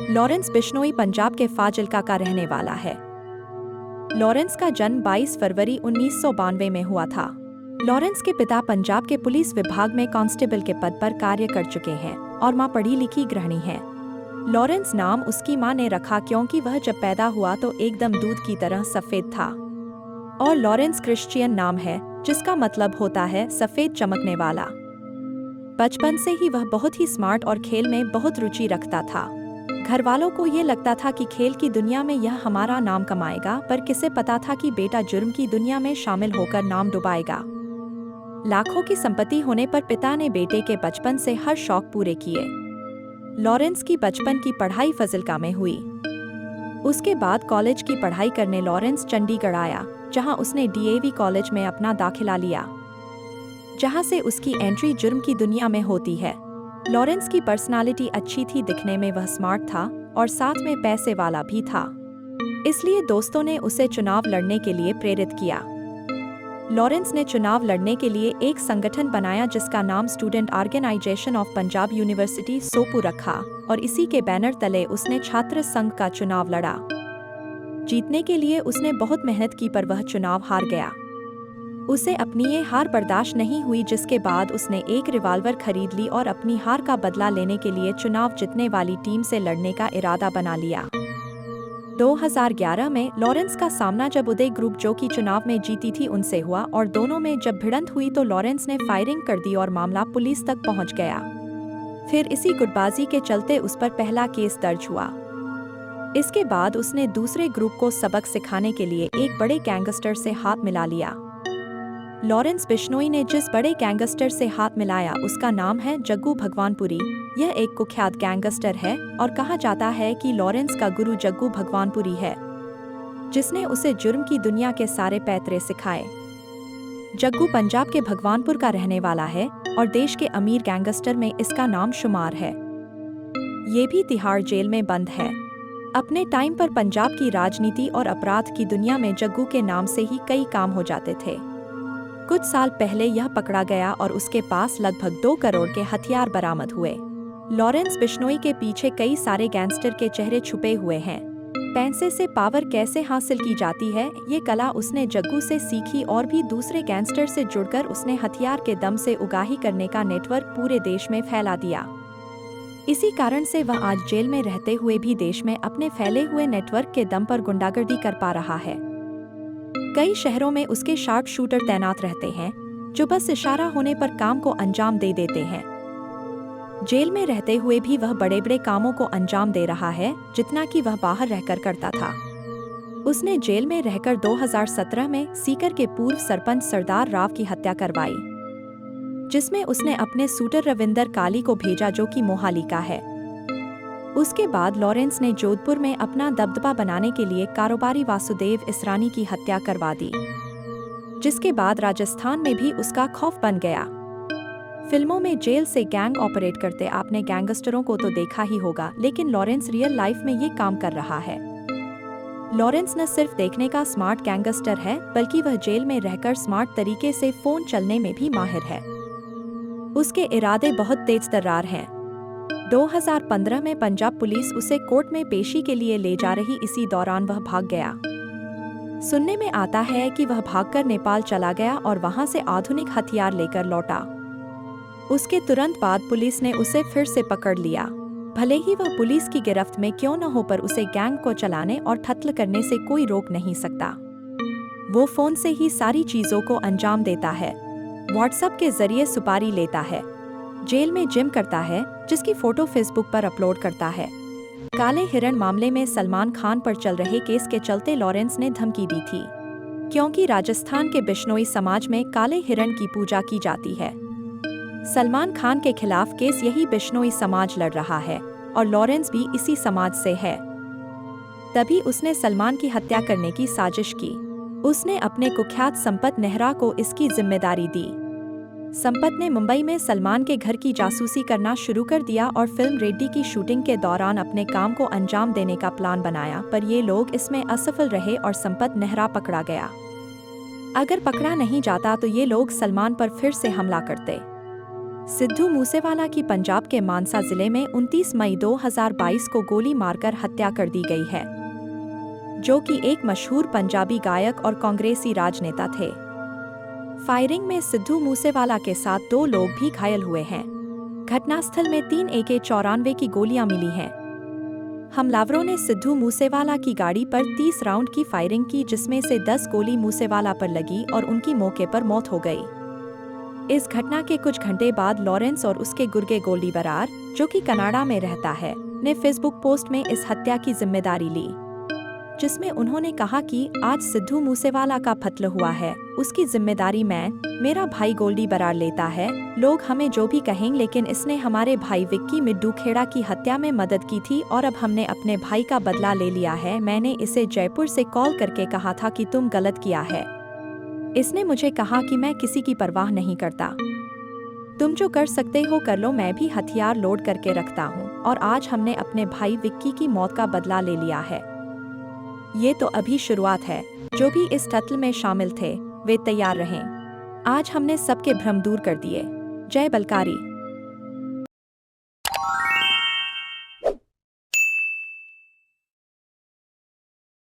Lawrence Bishnoi Punjab के फाजिल्का का रहने वाला है। लॉरेंस का जन्म 22 फरवरी 1992 में हुआ था। लॉरेंस के पिता पंजाब के पुलिस विभाग में कांस्टेबल के पद पर कार्य कर चुके हैं और मां पढ़ी लिखी गृहिणी हैं। लॉरेंस नाम उसकी मां ने रखा क्योंकि वह जब पैदा हुआ तो एकदम दूध की तरह सफेद था। और लॉरेंस क्रिश्चियन नाम है जिसका मतलब होता है सफेद चमकने वाला। बचपन से ही वह बहुत ही स्मार्ट और खेल में बहुत रुचि रखता था। घर वालों को ये लगता था कि खेल की दुनिया में यह हमारा नाम कमाएगा, पर किसे पता था कि बेटा जुर्म की दुनिया में शामिल होकर नाम डुबाएगा। लाखों की संपत्ति होने पर पिता ने बेटे के बचपन से हर शौक पूरे किए। लॉरेंस की बचपन की पढ़ाई फाजिल्का में हुई। उसके बाद कॉलेज की पढ़ाई करने लॉरेंस चंडीगढ़ आया, जहां उसने डीएवी कॉलेज में अपना दाखिला लिया, जहां से उसकी एंट्री जुर्म की दुनिया में होती है। लॉरेंस की पर्सनालिटी अच्छी थी, दिखने में वह स्मार्ट था और साथ में पैसे वाला भी था, इसलिए दोस्तों ने उसे चुनाव लड़ने के लिए प्रेरित किया। लॉरेंस ने चुनाव लड़ने के लिए एक संगठन बनाया जिसका नाम Student Organisation of Punjab University SOPU रखा और इसी के बैनर तले उसने छात्र संघ का चुनाव लड़ा। जीतने के लिए उसने बहुत मेहनत की, पर वह चुनाव हार गया। उसे अपनी ये हार बर्दाश्त नहीं हुई, जिसके बाद उसने एक रिवॉल्वर खरीद ली और अपनी हार का बदला लेने के लिए चुनाव जीतने वाली टीम से लड़ने का इरादा बना लिया। 2011 में लॉरेंस का सामना जब उदय ग्रुप जो कि चुनाव में जीती थी उनसे हुआ और दोनों में जब भिड़ंत हुई तो लॉरेंस ने फायरिंग कर दी और मामला पुलिस तक पहुंच गया। फिर इसी गुटबाजी के चलते उस पर पहला केस दर्ज हुआ। इसके बाद उसने दूसरे ग्रुप को सबक सिखाने के लिए एक बड़े गैंगस्टर से हाथ मिला लिया। लॉरेंस बिश्नोई ने जिस बड़े गैंगस्टर से हाथ मिलाया उसका नाम है जग्गू भगवानपुरी। यह एक कुख्यात गैंगस्टर है और कहा जाता है कि लॉरेंस का गुरु जग्गू भगवानपुरी है, जिसने उसे जुर्म की दुनिया के सारे पैतरे सिखाए। जग्गू पंजाब के भगवानपुर का रहने वाला है और देश के अमीर गैंगस्टर में इसका नाम शुमार है। ये भी तिहाड़ जेल में बंद है। अपने टाइम पर पंजाब की राजनीति और अपराध की दुनिया में जग्गू के नाम से ही कई काम हो जाते थे। कुछ साल पहले यह पकड़ा गया और उसके पास लगभग 2 करोड़ के हथियार बरामद हुए। लॉरेंस बिश्नोई के पीछे कई सारे गैंगस्टर के चेहरे छुपे हुए हैं। पैसे से पावर कैसे हासिल की जाती है, ये कला उसने जग्गू से सीखी और भी दूसरे गैंगस्टर से जुड़कर उसने हथियार के दम से उगाही करने का नेटवर्क पूरे देश में फैला दिया। इसी कारण से वह आज जेल में रहते हुए भी देश में अपने फैले हुए नेटवर्क के दम पर गुंडागर्दी कर पा रहा है। कई शहरों में उसके शार्प शूटर तैनात रहते हैं जो बस इशारा होने पर काम को अंजाम दे देते हैं। जेल में रहते हुए भी वह बड़े बड़े कामों को अंजाम दे रहा है जितना कि वह बाहर रहकर करता था। उसने जेल में रहकर 2017 में सीकर के पूर्व सरपंच सरदार राव की हत्या करवाई, जिसमें उसने अपने शूटर रविंदर काली को भेजा जो कि मोहाली का है। उसके बाद लॉरेंस ने जोधपुर में अपना दबदबा बनाने के लिए कारोबारी वासुदेव इसरानी की हत्या करवा दी, जिसके बाद राजस्थान में भी उसका खौफ बन गया। फिल्मों में जेल से गैंग ऑपरेट करते आपने गैंगस्टरों को तो देखा ही होगा, लेकिन लॉरेंस रियल लाइफ में ये काम कर रहा है। लॉरेंस न सिर्फ देखने का स्मार्ट गैंगस्टर है, बल्कि वह जेल में रहकर स्मार्ट तरीके से फोन चलने में भी माहिर है। उसके इरादे बहुत तेज तर्रार हैं। 2015 में पंजाब पुलिस उसे कोर्ट में पेशी के लिए ले जा रही, इसी दौरान वह भाग गया। सुनने में आता है कि वह भागकर नेपाल चला गया और वहां से आधुनिक हथियार लेकर लौटा। उसके तुरंत बाद पुलिस ने उसे फिर से पकड़ लिया। भले ही वह पुलिस की गिरफ्त में क्यों न हो, पर उसे गैंग को चलाने और कत्ल करने से कोई रोक नहीं सकता। वो फोन से ही सारी चीजों को अंजाम देता है, व्हाट्सएप के जरिए सुपारी लेता है, जेल में जिम करता है जिसकी फोटो फेसबुक पर अपलोड करता है। काले हिरण मामले में सलमान खान पर चल रहे केस के चलते लॉरेंस ने धमकी दी थी, क्योंकि राजस्थान के बिश्नोई समाज में काले हिरण की पूजा की जाती है। सलमान खान के खिलाफ केस यही बिश्नोई समाज लड़ रहा है और लॉरेंस भी इसी समाज से है। तभी उसने सलमान की हत्या करने की साजिश की। उसने अपने कुख्यात संपत नेहरा को इसकी जिम्मेदारी दी। संपत ने मुंबई में सलमान के घर की जासूसी करना शुरू कर दिया और फिल्म रेड्डी की शूटिंग के दौरान अपने काम को अंजाम देने का प्लान बनाया, पर ये लोग इसमें असफल रहे और संपत नेहरा पकड़ा गया। अगर पकड़ा नहीं जाता तो ये लोग सलमान पर फिर से हमला करते। सिद्धू मूसेवाला की पंजाब के मानसा जिले में 29 मई 2022 को गोली मारकर हत्या कर दी गई है, जो कि एक मशहूर पंजाबी गायक और कांग्रेसी राजनेता थे। फायरिंग में सिद्धू मूसेवाला के साथ 2 लोग भी घायल हुए हैं। घटनास्थल में 3 AK-94 की गोलियां मिली हैं। हमलावरों ने सिद्धू मूसेवाला की गाड़ी पर 30 राउंड की फायरिंग की, जिसमें से 10 गोली मूसेवाला पर लगी और उनकी मौके पर मौत हो गई। इस घटना के कुछ घंटे बाद लॉरेंस और उसके गुर्गे गोल्डी बरार, जो कि कनाडा में रहता है, ने फेसबुक पोस्ट में इस हत्या की जिम्मेदारी ली, जिसमें उन्होंने कहा कि आज सिद्धू मूसेवाला का कत्ल हुआ है, उसकी जिम्मेदारी मेरा भाई गोल्डी बरार लेता है। लोग हमें जो भी कहें, लेकिन इसने हमारे भाई विक्की मिड्डू खेड़ा की हत्या में मदद की थी और अब हमने अपने भाई का बदला ले लिया है। मैंने इसे जयपुर से कॉल करके कहा था कि तुम गलत किया है। इसने मुझे कहा कि मैं किसी की परवाह नहीं करता, तुम जो कर सकते हो कर लो। मैं भी हथियार लोड करके रखता हूँ और आज हमने अपने भाई विक्की की मौत का बदला ले लिया है। ये तो अभी शुरुआत है। जो भी इस कत्ल में शामिल थे वे तैयार रहें। आज हमने सबके भ्रम दूर कर दिए। जय बलकारी।